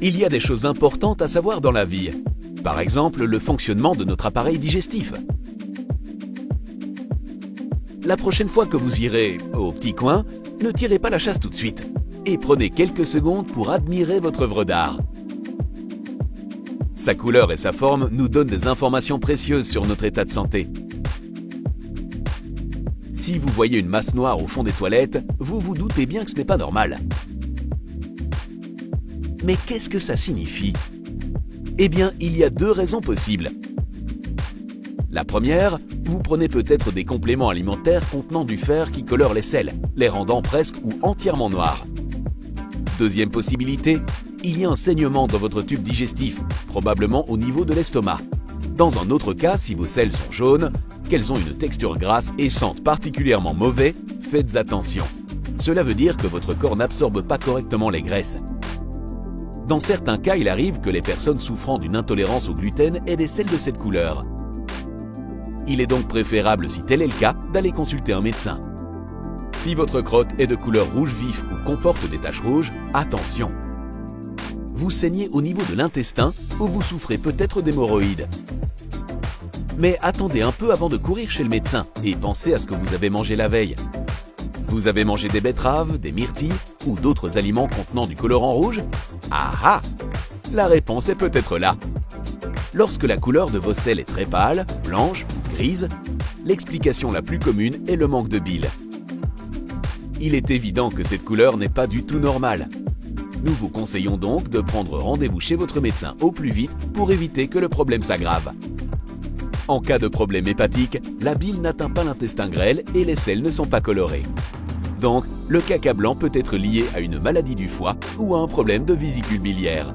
Il y a des choses importantes à savoir dans la vie. Par exemple, le fonctionnement de notre appareil digestif. La prochaine fois que vous irez au petit coin, ne tirez pas la chasse tout de suite et prenez quelques secondes pour admirer votre œuvre d'art. Sa couleur et sa forme nous donnent des informations précieuses sur notre état de santé. Si vous voyez une masse noire au fond des toilettes, vous vous doutez bien que ce n'est pas normal. Mais qu'est-ce que ça signifie? Eh bien, il y a deux raisons possibles. La première, vous prenez peut-être des compléments alimentaires contenant du fer qui colore les selles, les rendant presque ou entièrement noirs. Deuxième possibilité, il y a un saignement dans votre tube digestif, probablement au niveau de l'estomac. Dans un autre cas, si vos selles sont jaunes, qu'elles ont une texture grasse et sentent particulièrement mauvais, faites attention. Cela veut dire que votre corps n'absorbe pas correctement les graisses. Dans certains cas, il arrive que les personnes souffrant d'une intolérance au gluten aient des selles de cette couleur. Il est donc préférable, si tel est le cas, d'aller consulter un médecin. Si votre crotte est de couleur rouge vif ou comporte des taches rouges, attention! Vous saignez au niveau de l'intestin ou vous souffrez peut-être d'hémorroïdes. Mais attendez un peu avant de courir chez le médecin et pensez à ce que vous avez mangé la veille. Vous avez mangé des betteraves, des myrtilles ou d'autres aliments contenant du colorant rouge? Ah ah! La réponse est peut-être là. Lorsque la couleur de vos selles est très pâle, blanche ou grise, l'explication la plus commune est le manque de bile. Il est évident que cette couleur n'est pas du tout normale. Nous vous conseillons donc de prendre rendez-vous chez votre médecin au plus vite pour éviter que le problème s'aggrave. En cas de problème hépatique, la bile n'atteint pas l'intestin grêle et les selles ne sont pas colorées. Donc, le caca blanc peut être lié à une maladie du foie ou à un problème de vésicule biliaire.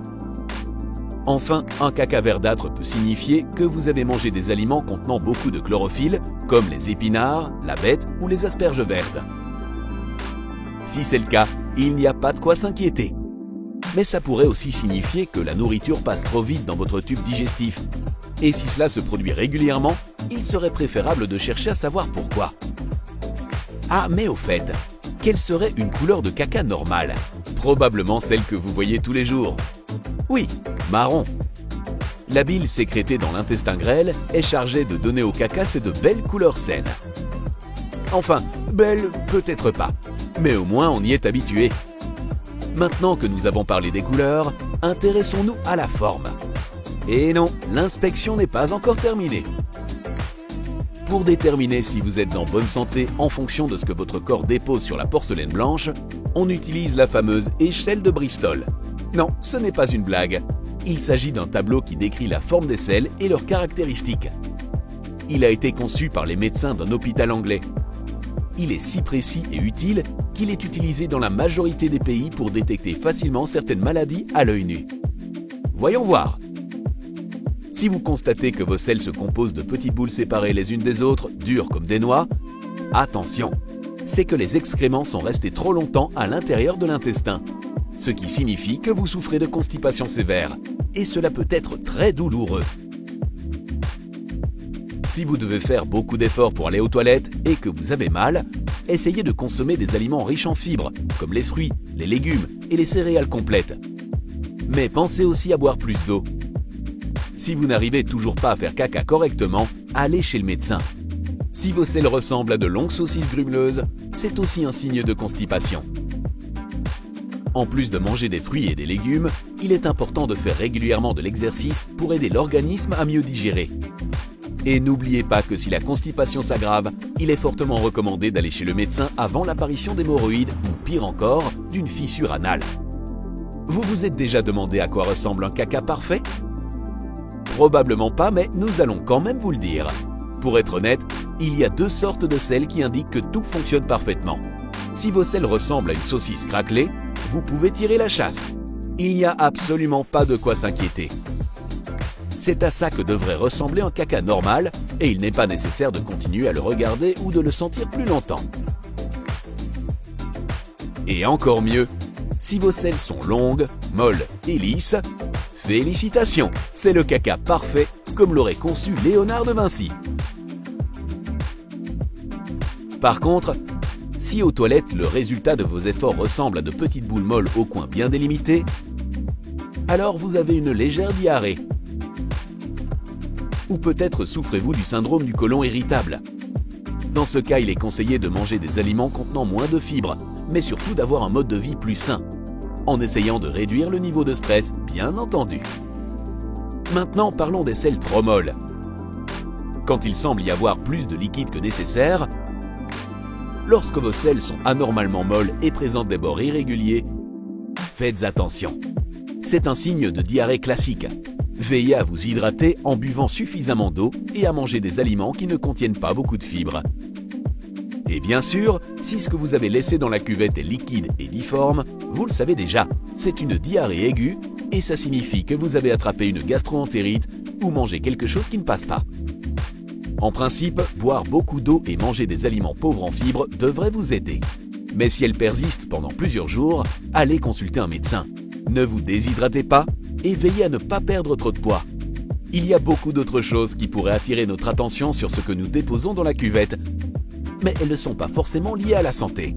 Enfin, un caca verdâtre peut signifier que vous avez mangé des aliments contenant beaucoup de chlorophylle, comme les épinards, la bête ou les asperges vertes. Si c'est le cas, il n'y a pas de quoi s'inquiéter. Mais ça pourrait aussi signifier que la nourriture passe trop vite dans votre tube digestif. Et si cela se produit régulièrement, il serait préférable de chercher à savoir pourquoi. Ah, mais au fait, quelle serait une couleur de caca normale? Probablement celle que vous voyez tous les jours. Oui, marron. La bile sécrétée dans l'intestin grêle est chargée de donner au caca ces de belles couleurs saines. Enfin, belles, peut-être pas, mais au moins on y est habitué. Maintenant que nous avons parlé des couleurs, intéressons-nous à la forme. Et non, l'inspection n'est pas encore terminée. Pour déterminer si vous êtes en bonne santé en fonction de ce que votre corps dépose sur la porcelaine blanche, on utilise la fameuse échelle de Bristol. Non, ce n'est pas une blague. Il s'agit d'un tableau qui décrit la forme des selles et leurs caractéristiques. Il a été conçu par les médecins d'un hôpital anglais. Il est si précis et utile qu'il est utilisé dans la majorité des pays pour détecter facilement certaines maladies à l'œil nu. Voyons voir. Si vous constatez que vos selles se composent de petites boules séparées les unes des autres, dures comme des noix, attention, c'est que les excréments sont restés trop longtemps à l'intérieur de l'intestin, ce qui signifie que vous souffrez de constipation sévère, et cela peut être très douloureux. Si vous devez faire beaucoup d'efforts pour aller aux toilettes et que vous avez mal, essayez de consommer des aliments riches en fibres, comme les fruits, les légumes et les céréales complètes. Mais pensez aussi à boire plus d'eau. Si vous n'arrivez toujours pas à faire caca correctement, allez chez le médecin. Si vos selles ressemblent à de longues saucisses grumeleuses, c'est aussi un signe de constipation. En plus de manger des fruits et des légumes, il est important de faire régulièrement de l'exercice pour aider l'organisme à mieux digérer. Et n'oubliez pas que si la constipation s'aggrave, il est fortement recommandé d'aller chez le médecin avant l'apparition d'hémorroïdes ou pire encore, d'une fissure anale. Vous vous êtes déjà demandé à quoi ressemble un caca parfait? Probablement pas, mais nous allons quand même vous le dire. Pour être honnête, il y a deux sortes de selles qui indiquent que tout fonctionne parfaitement. Si vos selles ressemblent à une saucisse craquelée, vous pouvez tirer la chasse. Il n'y a absolument pas de quoi s'inquiéter. C'est à ça que devrait ressembler un caca normal et il n'est pas nécessaire de continuer à le regarder ou de le sentir plus longtemps. Et encore mieux, si vos selles sont longues, molles et lisses, félicitations, c'est le caca parfait comme l'aurait conçu Léonard de Vinci. Par contre, si aux toilettes le résultat de vos efforts ressemble à de petites boules molles aux coins bien délimités, alors vous avez une légère diarrhée. Ou peut-être souffrez-vous du syndrome du côlon irritable. Dans ce cas, il est conseillé de manger des aliments contenant moins de fibres, mais surtout d'avoir un mode de vie plus sain, en essayant de réduire le niveau de stress, bien entendu. Maintenant, parlons des selles trop molles. Quand il semble y avoir plus de liquide que nécessaire, lorsque vos selles sont anormalement molles et présentent des bords irréguliers, faites attention. C'est un signe de diarrhée classique. Veillez à vous hydrater en buvant suffisamment d'eau et à manger des aliments qui ne contiennent pas beaucoup de fibres. Et bien sûr, si ce que vous avez laissé dans la cuvette est liquide et difforme, vous le savez déjà, c'est une diarrhée aiguë et ça signifie que vous avez attrapé une gastro-entérite ou mangé quelque chose qui ne passe pas. En principe, boire beaucoup d'eau et manger des aliments pauvres en fibres devrait vous aider. Mais si elle persiste pendant plusieurs jours, allez consulter un médecin. Ne vous déshydratez pas et veillez à ne pas perdre trop de poids. Il y a beaucoup d'autres choses qui pourraient attirer notre attention sur ce que nous déposons dans la cuvette, mais elles ne sont pas forcément liées à la santé.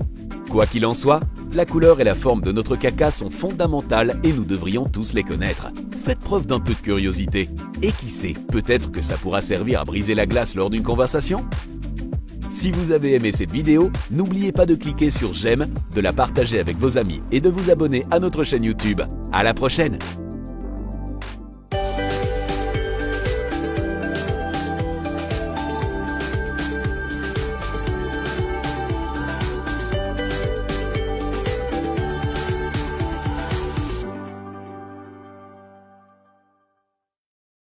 Quoi qu'il en soit, la couleur et la forme de notre caca sont fondamentales et nous devrions tous les connaître. Faites preuve d'un peu de curiosité. Et qui sait, peut-être que ça pourra servir à briser la glace lors d'une conversation ? Si vous avez aimé cette vidéo, n'oubliez pas de cliquer sur j'aime, de la partager avec vos amis et de vous abonner à notre chaîne YouTube. À la prochaine!